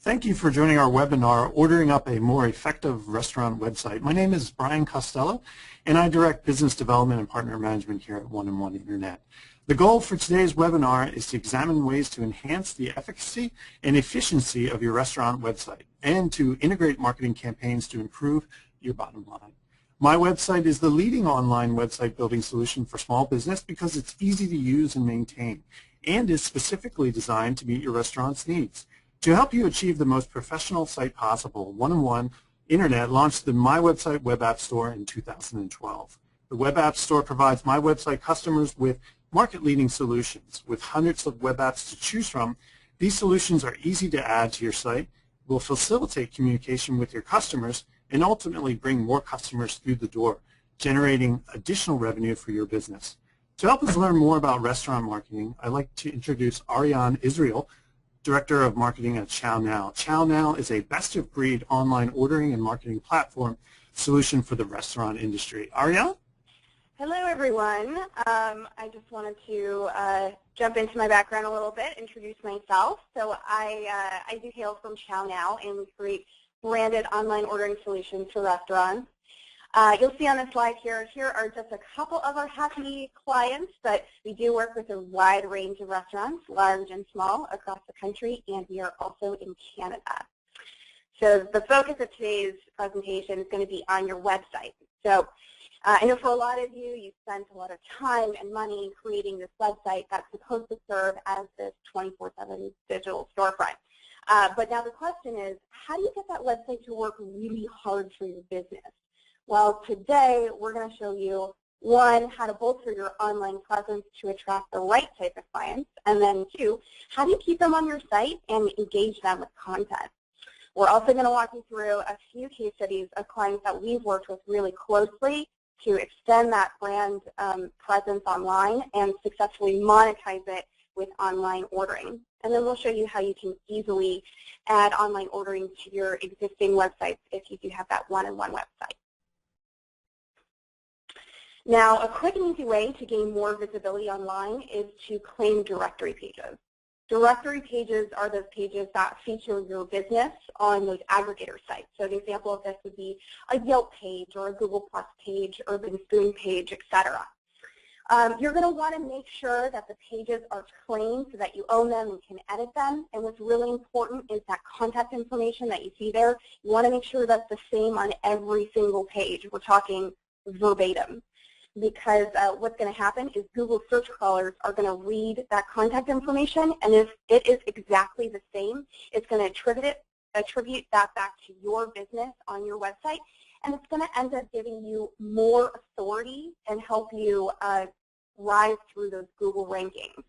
Thank you for joining our webinar, Ordering Up a More Effective Restaurant Website. My name is Brian Costello, and I direct business development and partner management here at One and One Internet. The goal for today's webinar is to examine ways to enhance the efficacy and efficiency of your restaurant website and to integrate marketing campaigns to improve your bottom line. My website is the leading online website building solution for small business because it's easy to use and maintain and is specifically designed to meet your restaurant's needs. To help you achieve the most professional site possible, One and One Internet launched the My Website Web App Store in 2012. The Web App Store provides My Website customers with market-leading solutions. With hundreds of web apps to choose from, these solutions are easy to add to your site, will facilitate communication with your customers, and ultimately bring more customers through the door, generating additional revenue for your business. To help us learn more about restaurant marketing, I'd like to introduce Ariane Israel, Director of Marketing at ChowNow. ChowNow is a best-of-breed online ordering and marketing platform solution for the restaurant industry. Ariane? Hello, everyone. I just wanted to jump into my background a little bit, introduce myself. So I do hail from ChowNow, and we create branded online ordering solutions for restaurants. You'll see on the slide here are just a couple of our happy clients, but we do work with a wide range of restaurants, large and small, across the country, and we are also in Canada. So the focus of today's presentation is going to be on your website. So I know for a lot of you, you spent a lot of time and money creating this website that's supposed to serve as this 24/7 digital storefront. But now the question is, how do you get that website to work really hard for your business? Well, today we're going to show you, one, how to bolster your online presence to attract the right type of clients, and then two, how do you keep them on your site and engage them with content. We're also going to walk you through a few case studies of clients that we've worked with really closely to extend that brand presence online and successfully monetize it with online ordering. And then we'll show you how you can easily add online ordering to your existing websites if you do have that one-on-one website. Now, a quick and easy way to gain more visibility online is to claim directory pages. Directory pages are those pages that feature your business on those aggregator sites. So an example of this would be a Yelp page or a Google Plus page, Urban Spoon page, etc. You're going to want to make sure that the pages are claimed so that you own them and can edit them. And what's really important is that contact information that you see there. You want to make sure that's the same on every single page. We're talking verbatim. Because what's going to happen is Google search crawlers are going to read that contact information, and if it is exactly the same, it's going to attribute that back to your business on your website, and it's going to end up giving you more authority and help you rise through those Google rankings.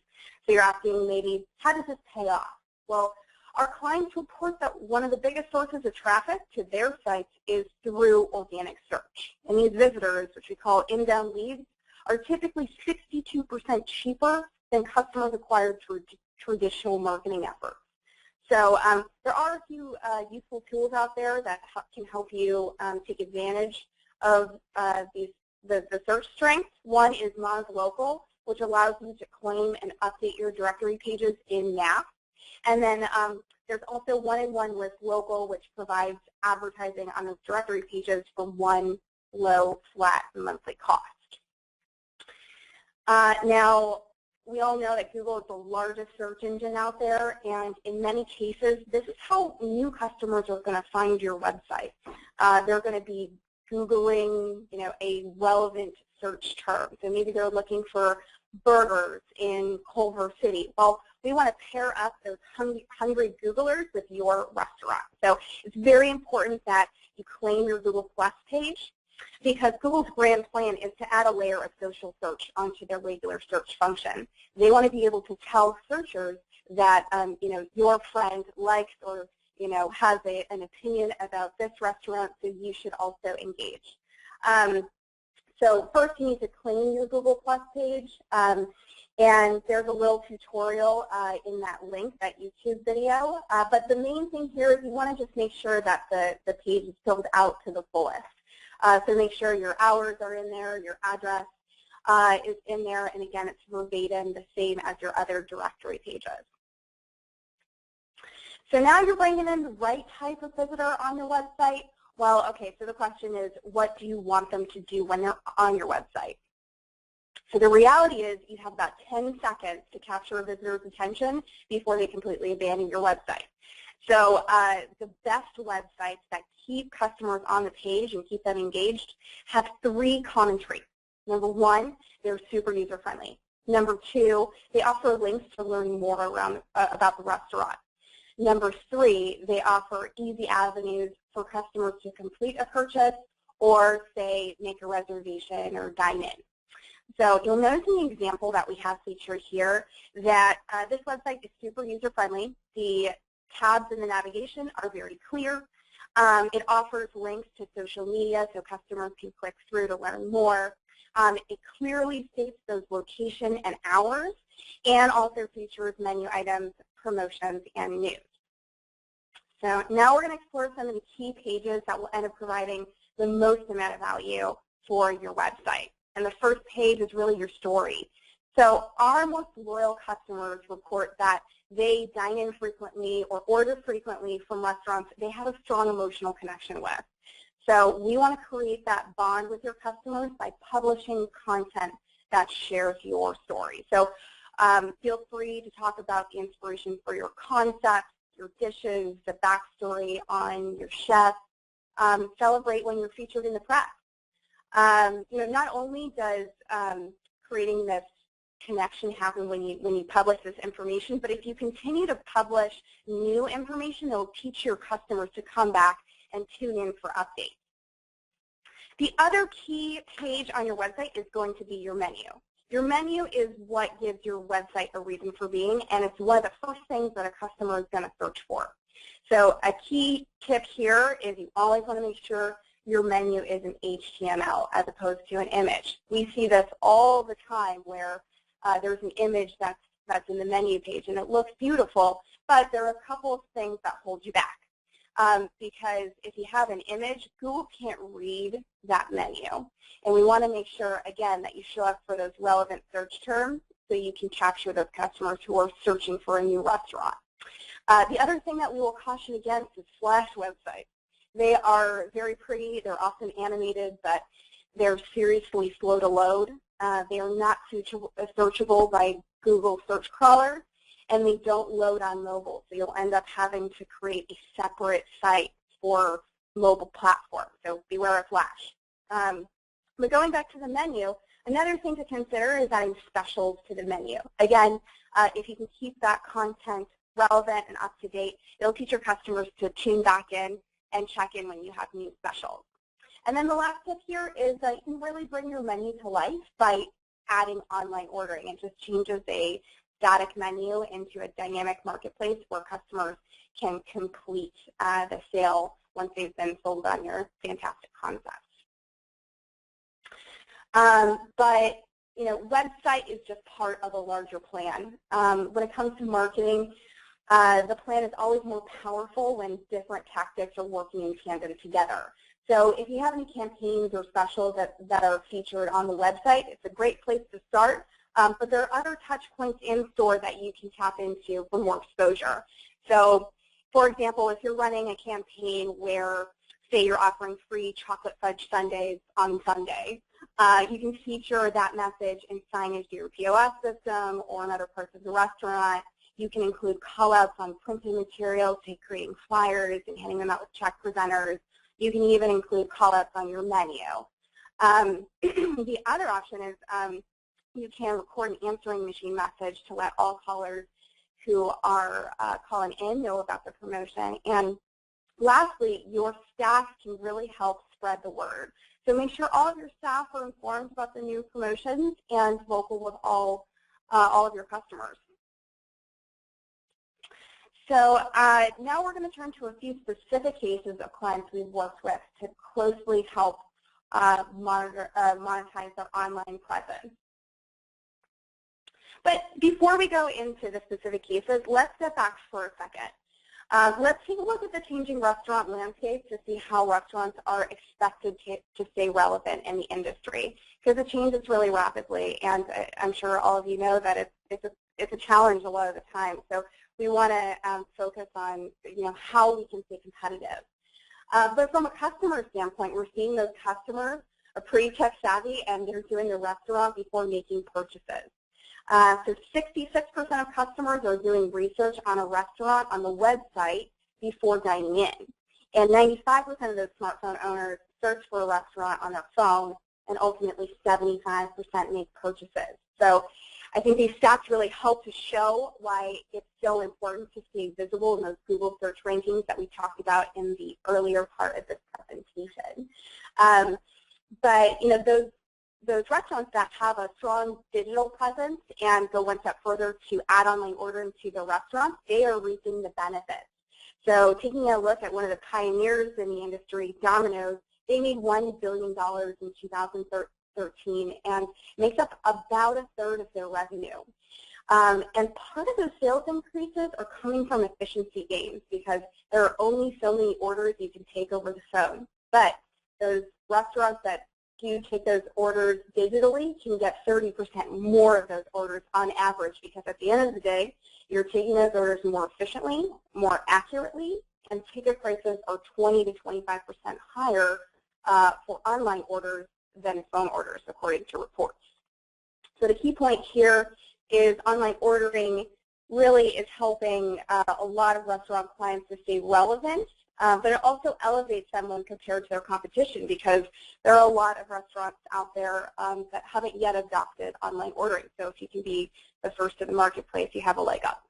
So you're asking maybe, how does this pay off? Well, our clients report that one of the biggest sources of traffic to their sites is through organic search. And these visitors, which we call inbound leads, are typically 62% cheaper than customers acquired through traditional marketing efforts. So there are a few useful tools out there that can help you take advantage of the search strength. One is Moz Local, which allows you to claim and update your directory pages in NAP. And then there's also One-in-One List Local, which provides advertising on those directory pages for one low, flat monthly cost. Now, we all know that Google is the largest search engine out there, and in many cases, this is how new customers are going to find your website. They're going to be Googling, a relevant search term. So maybe they're looking for burgers in Culver City. Well, we want to pair up those hungry Googlers with your restaurant. So it's very important that you claim your Google Plus page, because Google's grand plan is to add a layer of social search onto their regular search function. They want to be able to tell searchers that your friend likes or has an opinion about this restaurant, so you should also engage. So first you need to claim your Google Plus page, and there's a little tutorial in that link, that YouTube video. But the main thing here is you want to just make sure that the page is filled out to the fullest. So make sure your hours are in there, your address is in there, and again, it's verbatim, the same as your other directory pages. So now you're bringing in the right type of visitor on your website. Well, okay, so the question is, what do you want them to do when they're on your website? So the reality is you have about 10 seconds to capture a visitor's attention before they completely abandon your website. So the best websites that keep customers on the page and keep them engaged have 3 common traits. Number 1, they're super user-friendly. Number 2, they offer links to learn more about the restaurant. Number 3, they offer easy avenues for customers to complete a purchase or, say, make a reservation or dine in. So you'll notice in the example that we have featured here that this website is super user-friendly. The tabs in the navigation are very clear. It offers links to social media so customers can click through to learn more. It clearly states those location and hours, and also features menu items, promotions, and news. So now we're going to explore some of the key pages that will end up providing the most amount of value for your website. And the first page is really your story. So our most loyal customers report that they dine in frequently or order frequently from restaurants they have a strong emotional connection with. So we want to create that bond with your customers by publishing content that shares your story. So feel free to talk about the inspiration for your concepts, your dishes, the backstory on your chef. Celebrate when you're featured in the press. Not only does creating this connection happen when you publish this information, but if you continue to publish new information, it will teach your customers to come back and tune in for updates. The other key page on your website is going to be your menu. Your menu is what gives your website a reason for being, and it's one of the first things that a customer is going to search for. So a key tip here is you always want to make sure your menu is in HTML as opposed to an image. We see this all the time where there's an image that's in the menu page, and it looks beautiful, but there are a couple of things that hold you back. Because if you have an image, Google can't read that menu. And we want to make sure, again, that you show up for those relevant search terms so you can capture those customers who are searching for a new restaurant. The other thing that we will caution against is Flash websites. They are very pretty. They're often animated, but they're seriously slow to load. They are not searchable by Google search crawlers, and they don't load on mobile. So you'll end up having to create a separate site for mobile platforms. So beware of Flash. But going back to the menu, another thing to consider is adding specials to the menu. Again, if you can keep that content relevant and up to date, it'll teach your customers to tune back in and check in when you have new specials. And then the last tip here is that you can really bring your menu to life by adding online ordering. It just changes a static menu into a dynamic marketplace where customers can complete the sale once they've been sold on your fantastic concepts. But website is just part of a larger plan. When it comes to marketing, the plan is always more powerful when different tactics are working in tandem together. So if you have any campaigns or specials that are featured on the website, it's a great place to start. But there are other touch points in store that you can tap into for more exposure. So, for example, if you're running a campaign where, say, you're offering free chocolate fudge sundaes on Sunday, you can feature that message in signage to your POS system or in other parts of the restaurant. You can include call-outs on printed materials, say creating flyers and handing them out with check presenters. You can even include call-outs on your menu. The other option is you can record an answering machine message to let all callers who are calling in know about the promotion. And lastly, your staff can really help spread the word. So make sure all of your staff are informed about the new promotions and vocal with all of your customers. So now we're going to turn to a few specific cases of clients we've worked with to closely help monetize their online presence. But before we go into the specific cases, let's step back for a second. Let's take a look at the changing restaurant landscape to see how restaurants are expected to stay relevant in the industry, because it changes really rapidly, and I'm sure all of you know that it's a challenge a lot of the time. So we want to focus on, how we can stay competitive. But from a customer standpoint, we're seeing those customers are pretty tech savvy and they're doing the restaurant before making purchases. So 66% of customers are doing research on a restaurant on the website before dining in. And 95% of those smartphone owners search for a restaurant on their phone, and ultimately 75% make purchases. So I think these stats really help to show why it's so important to stay visible in those Google search rankings that we talked about in the earlier part of this presentation. But those restaurants that have a strong digital presence and go one step further to add online ordering to their restaurants, they are reaping the benefits. So taking a look at one of the pioneers in the industry, Domino's, they made $1 billion in 2013 and makes up about a third of their revenue. And part of those sales increases are coming from efficiency gains because there are only so many orders you can take over the phone. But those restaurants that do take those orders digitally can get 30% more of those orders on average, because at the end of the day, you're taking those orders more efficiently, more accurately, and ticket prices are 20 to 25% higher for online orders than phone orders, according to reports. So the key point here is online ordering really is helping a lot of restaurant clients to stay relevant, but it also elevates them when compared to their competition, because there are a lot of restaurants out there that haven't yet adopted online ordering. So if you can be the first in the marketplace, you have a leg up.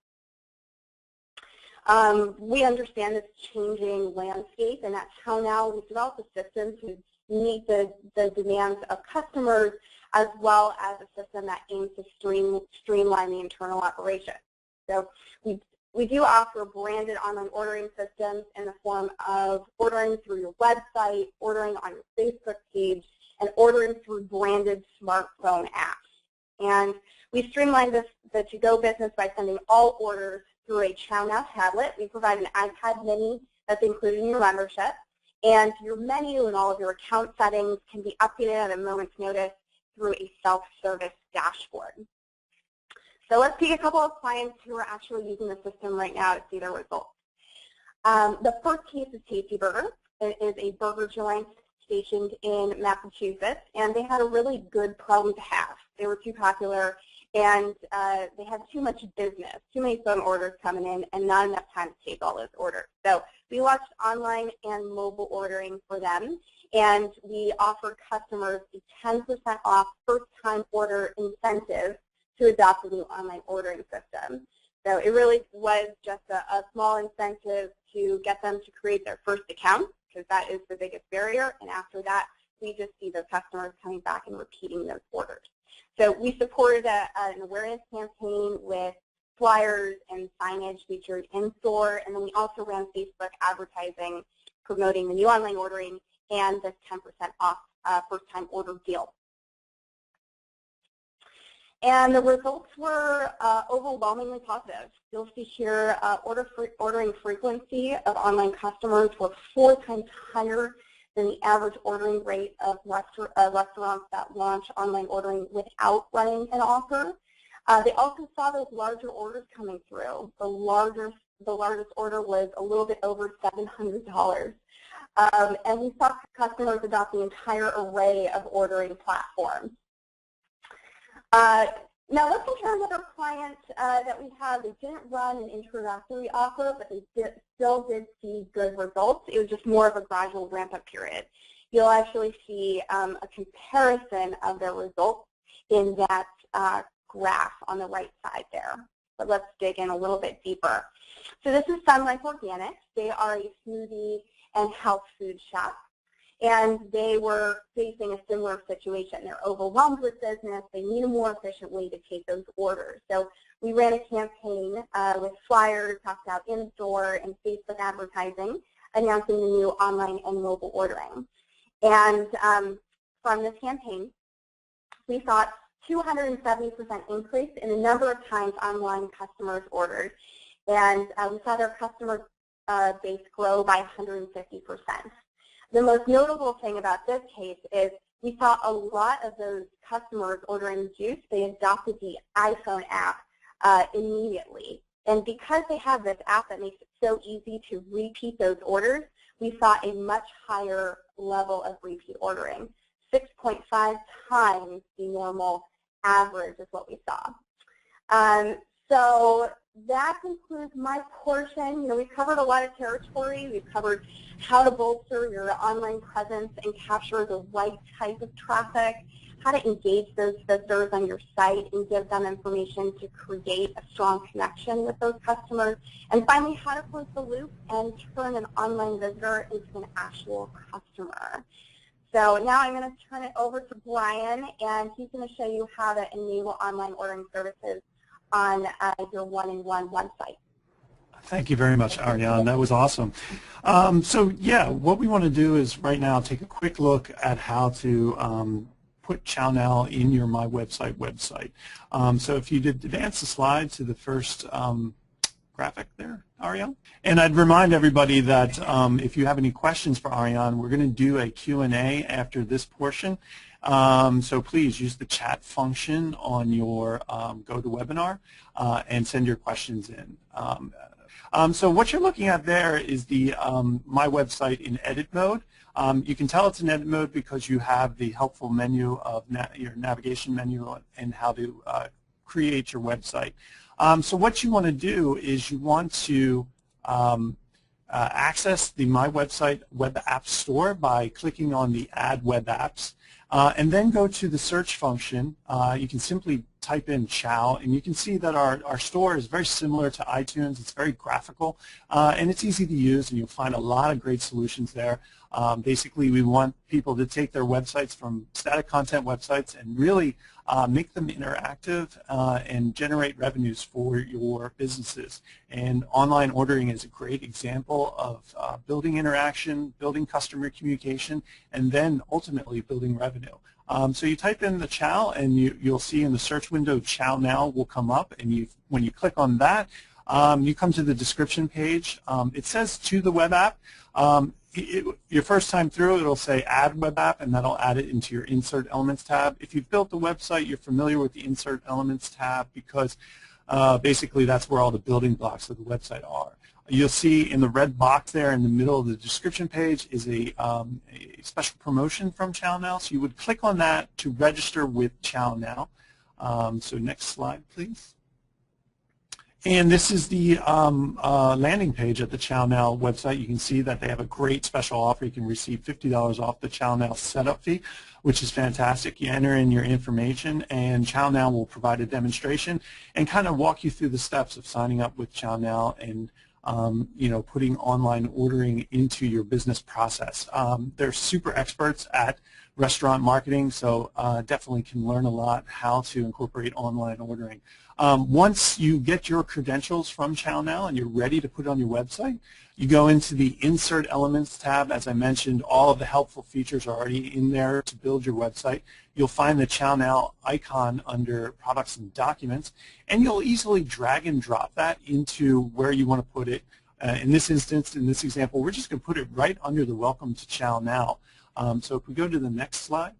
We understand this changing landscape, and that's how now we've developed a system to meet the demands of customers, as well as a system that aims to streamline the internal operation. So we do offer branded online ordering systems in the form of ordering through your website, ordering on your Facebook page, and ordering through branded smartphone apps. And we streamlined the to-go business by sending all orders through a ChowNow tablet. We provide an iPad mini that's included in your membership, and your menu and all of your account settings can be updated at a moment's notice through a self-service dashboard. So let's take a couple of clients who are actually using the system right now to see their results. The first case is Tasty Burger. It is a burger joint stationed in Massachusetts, and they had a really good problem to have. They were too popular, and they had too much business, too many phone orders coming in, and not enough time to take all those orders. So we launched online and mobile ordering for them, and we offered customers a 10% off first-time order incentive to adopt the new online ordering system. So it really was just a small incentive to get them to create their first account, because that is the biggest barrier, and after that, we just see those customers coming back and repeating those orders. So we supported an awareness campaign with flyers and signage featured in-store, and then we also ran Facebook advertising promoting the new online ordering and this 10% off first-time order deal. And the results were overwhelmingly positive. You'll see here ordering frequency of online customers was 4 times higher than the average ordering rate of restaurants that launch online ordering without running an offer. They also saw those larger orders coming through. The largest order was a little bit over $700. And we saw customers adopt the entire array of ordering platforms. Now let's compare another client that we have. They didn't run an introductory offer, but they still did see good results. It was just more of a gradual ramp-up period. You'll actually see a comparison of their results in that graph on the right side there. But let's dig in a little bit deeper. So this is Sun Life Organics. They are a smoothie and health food shop. And they were facing a similar situation. They're overwhelmed with business. They need a more efficient way to take those orders. So we ran a campaign with flyers, talked about in-store and Facebook advertising, announcing the new online and mobile ordering. And from this campaign, we saw 270% increase in the number of times online customers ordered. And we saw their customer base grow by 150%. The most notable thing about this case is we saw a lot of those customers ordering juice. They adopted the iPhone app immediately. And because they have this app that makes it so easy to repeat those orders, we saw a much higher level of repeat ordering. 6.5 times the normal average is what we saw. So that concludes my portion. You know, we've covered a lot of territory. We've covered how to bolster your online presence and capture the right type of traffic, how to engage those visitors on your site and give them information to create a strong connection with those customers, and finally, how to close the loop and turn an online visitor into an actual customer. So now I'm going to turn it over to Brian, and he's going to show you how to enable online ordering services on your one-in-one website. Thank you very much, Ariane. That was awesome. So yeah, what we want to do is right now take a quick look at how to put ChowNow in your My Website website. So if you did advance the slide to the first graphic there, Ariane. And I'd remind everybody that if you have any questions for Ariane, we're going to do a Q&A after this portion. So please use the chat function on your GoToWebinar and send your questions in. So what you're looking at there is the My Website in edit mode. You can tell it's in edit mode because you have the helpful menu of your navigation menu and how to create your website. So what you want to do is you want to access the My Website web app store by clicking on the Add Web Apps. And then go to the search function. You can simply type in Chow, and you can see that our store is very similar to iTunes. It's very graphical, and it's easy to use, and you'll find a lot of great solutions there. Basically, we want people to take their websites from static content websites and really make them interactive and generate revenues for your businesses. And online ordering is a great example of building interaction, building customer communication, and then ultimately building revenue. So you type in the Chow, and you'll see in the search window ChowNow will come up, and when you click on that, you come to the description page. It says to the web app. Your first time through, it'll say Add Web App, and that'll add it into your Insert Elements tab. If you've built the website, you're familiar with the Insert Elements tab because basically that's where all the building blocks of the website are. You'll see in the red box there in the middle of the description page is a special promotion from ChowNow. So you would click on that to register with ChowNow. So next slide, please. And this is the landing page at the ChowNow website. You can see that they have a great special offer. You can receive $50 off the ChowNow setup fee, which is fantastic. You enter in your information, and ChowNow will provide a demonstration and kind of walk you through the steps of signing up with ChowNow and putting online ordering into your business process. They're super experts at restaurant marketing, so definitely can learn a lot how to incorporate online ordering. Once you get your credentials from ChowNow and you're ready to put it on your website, you go into the Insert Elements tab. As I mentioned, all of the helpful features are already in there to build your website. You'll find the ChowNow icon under Products and Documents, and you'll easily drag and drop that into where you want to put it. In this instance, in this example, we're just going to put it right under the Welcome to ChowNow. So if we go to the next slide.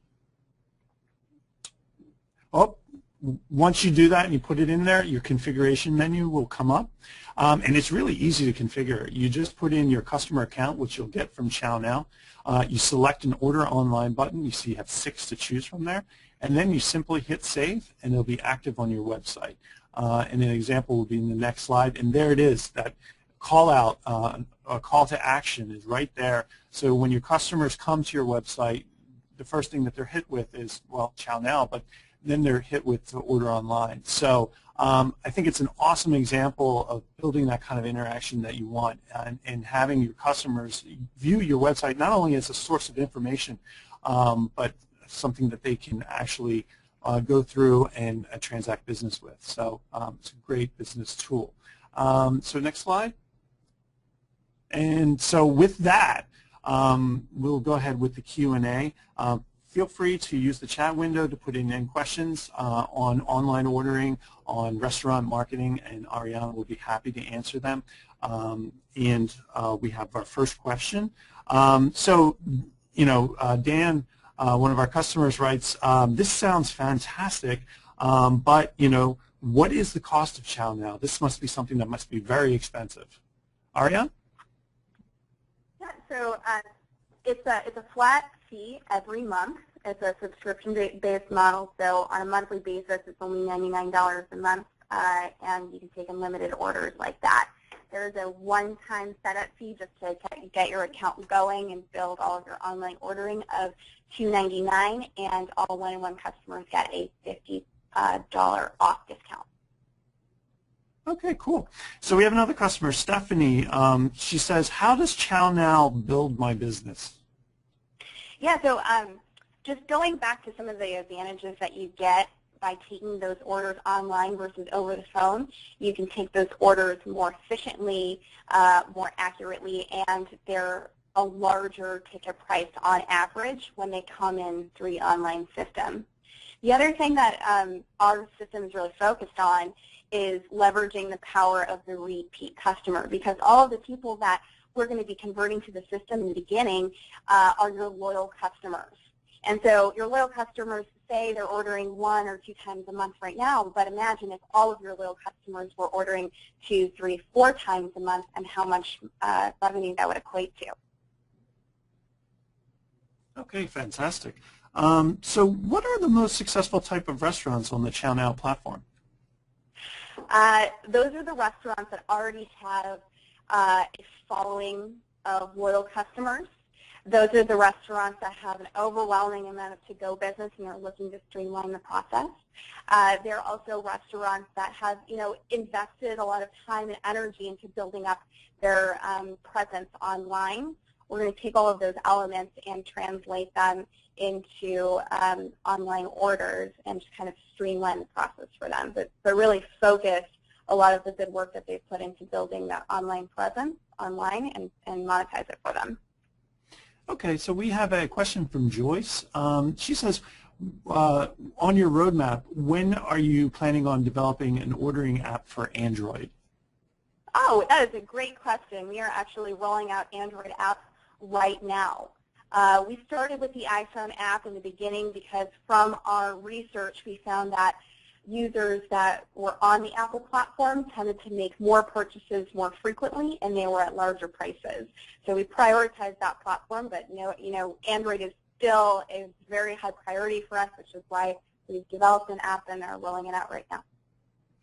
Once you do that and you put it in there, your configuration menu will come up. And it's really easy to configure. You just put in your customer account, which you'll get from ChowNow. You select an Order Online button. You see you have 6 to choose from there. And then you simply hit Save, and it'll be active on your website. And an example will be in the next slide. And there it is. That call out, a call to action is right there. So when your customers come to your website, the first thing that they're hit with is, well, ChowNow, but then they're hit with the Order Online. So I think it's an awesome example of building that kind of interaction that you want and having your customers view your website not only as a source of information, but something that they can actually go through and transact business with. So it's a great business tool. So next slide. And so with that, we'll go ahead with the Q&A. Feel free to use the chat window to put in any questions on online ordering, on restaurant marketing, and Ariane will be happy to answer them. And we have our first question. Dan, one of our customers writes, this sounds fantastic, but what is the cost of ChowNow? This must be something that must be very expensive. Ariane? Yeah, so it's a flat fee every month. It's a subscription-based model, so on a monthly basis, it's only $99 a month, and you can take unlimited orders like that. There's a one-time setup fee just to get your account going and build all of your online ordering of $2.99, and all one-on-one customers get a $50 off discount. Okay, cool. So we have another customer, Stephanie. She says, how does ChowNow build my business? Yeah, so just going back to some of the advantages that you get by taking those orders online versus over the phone, you can take those orders more efficiently, more accurately, and they're a larger ticket price on average when they come in through the online system. The other thing that our system is really focused on is leveraging the power of the repeat customer, because all of the people that we're going to be converting to the system in the beginning are your loyal customers. And so your loyal customers, say they're ordering 1 or 2 times a month right now, but imagine if all of your loyal customers were ordering 2, 3, 4 times a month, and how much revenue that would equate to. Okay, fantastic. So what are the most successful type of restaurants on the ChowNow platform? Those are the restaurants that already have a following of loyal customers. Those are the restaurants that have an overwhelming amount of to-go business and are looking to streamline the process. There are also restaurants that have, invested a lot of time and energy into building up their presence online. We're going to take all of those elements and translate them into online orders and just kind of streamline the process for them. But really focus a lot of the good work that they've put into building that online presence online and monetize it for them. Okay, so we have a question from Joyce. She says, on your roadmap, when are you planning on developing an ordering app for Android? Oh, that is a great question. We are actually rolling out Android apps right now. We started with the iPhone app in the beginning because from our research we found that users that were on the Apple platform tended to make more purchases more frequently, and they were at larger prices. So we prioritized that platform, but Android is still a very high priority for us, which is why we've developed an app and are rolling it out right now.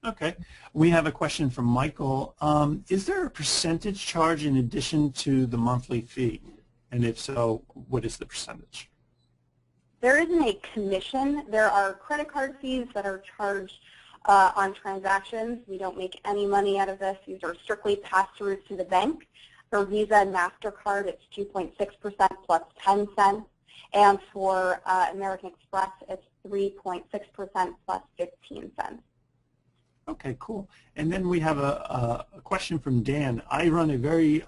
Okay. We have a question from Michael. Is there a percentage charge in addition to the monthly fee? And if so, what is the percentage? There isn't a commission. There are credit card fees that are charged on transactions. We don't make any money out of this. These are strictly pass-throughs to the bank. For Visa and MasterCard, it's 2.6% plus 10 cents. And for American Express, it's 3.6% plus 15 cents. Okay, cool. And then we have a question from Dan. I run a very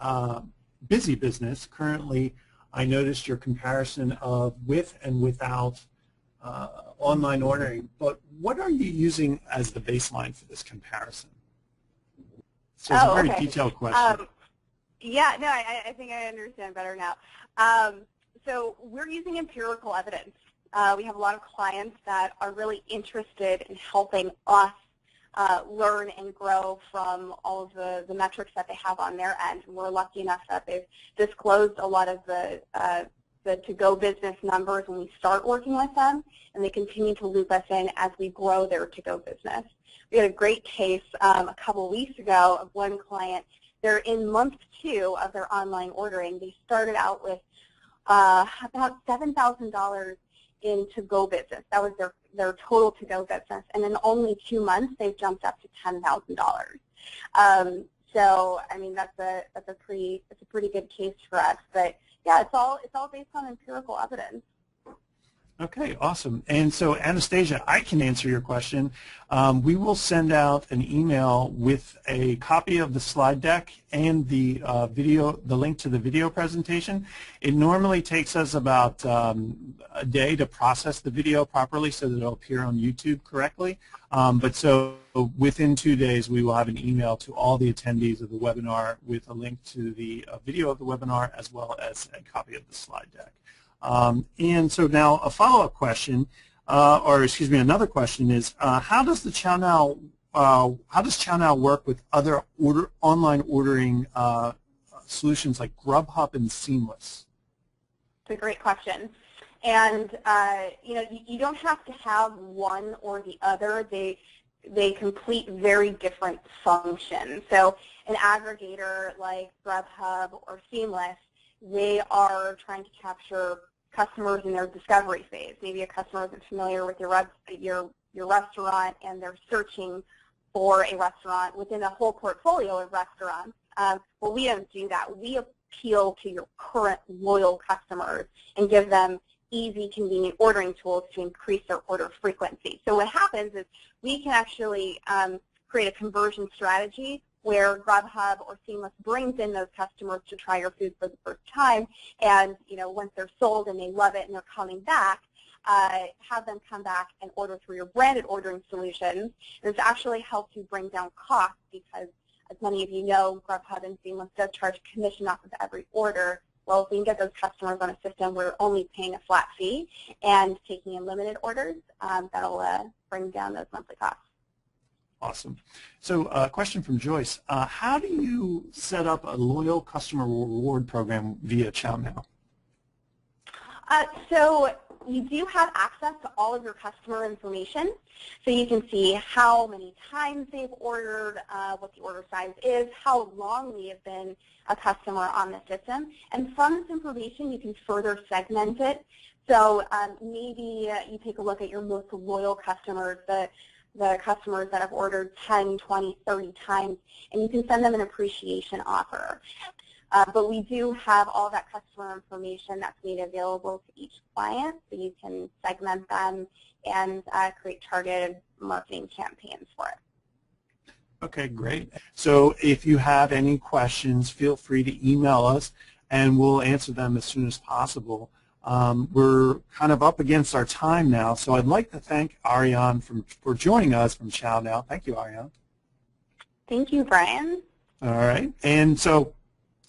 busy business. Currently, I noticed your comparison of with and without online ordering, but what are you using as the baseline for this comparison? So it's a very detailed question. Yeah, no, I think I understand better now. So we're using empirical evidence. We have a lot of clients that are really interested in helping us learn and grow from all of the metrics that they have on their end. We're lucky enough that they've disclosed a lot of the to-go business numbers when we start working with them, and they continue to loop us in as we grow their to-go business. We had a great case a couple of weeks ago of one client. They're in month 2 of their online ordering. They started out with about $7,000 in to-go business. That was their total to-go business, and in only 2 months they've jumped up to $10,000. So I mean that's a pretty good case for us. But yeah, it's all based on empirical evidence. Okay, awesome. And so Anastasia, I can answer your question. We will send out an email with a copy of the slide deck and the link to the video presentation. It normally takes us about a day to process the video properly so that it'll appear on YouTube correctly. But so within 2 days, we will have an email to all the attendees of the webinar with a link to the video of the webinar as well as a copy of the slide deck. And so now a follow-up question, or excuse me, another question is, how does the ChowNow how does ChowNow work with other online ordering solutions like Grubhub and Seamless? It's a great question. And you don't have to have one or the other. They complete very different functions. So an aggregator like Grubhub or Seamless, they are trying to capture customers in their discovery phase. Maybe a customer isn't familiar with your restaurant and they're searching for a restaurant within a whole portfolio of restaurants. Well, we don't do that. We appeal to your current loyal customers and give them easy, convenient ordering tools to increase their order frequency. So what happens is we can actually create a conversion strategy where Grubhub or Seamless brings in those customers to try your food for the first time, and once they're sold and they love it and they're coming back, have them come back and order through your branded ordering solutions. This actually helps you bring down costs because, as many of you know, Grubhub and Seamless does charge commission off of every order. Well, if we can get those customers on a system where we're only paying a flat fee and taking in limited orders, that'll bring down those monthly costs. Awesome. So a question from Joyce. How do you set up a loyal customer reward program via ChowNow? So you do have access to all of your customer information. So you can see how many times they've ordered, what the order size is, how long we have been a customer on the system. And from this information, you can further segment it. So maybe you take a look at your most loyal customers, the customers that have ordered 10, 20, 30 times, and you can send them an appreciation offer. But we do have all that customer information that's made available to each client, so you can segment them and create targeted marketing campaigns for it. Okay, great. So if you have any questions, feel free to email us, and we'll answer them as soon as possible. We're kind of up against our time now, so I'd like to thank Ariane for joining us from ChowNow. Thank you, Ariane. Thank you, Brian. All right. And so,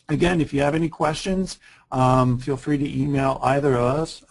again, if you have any questions, feel free to email either of us.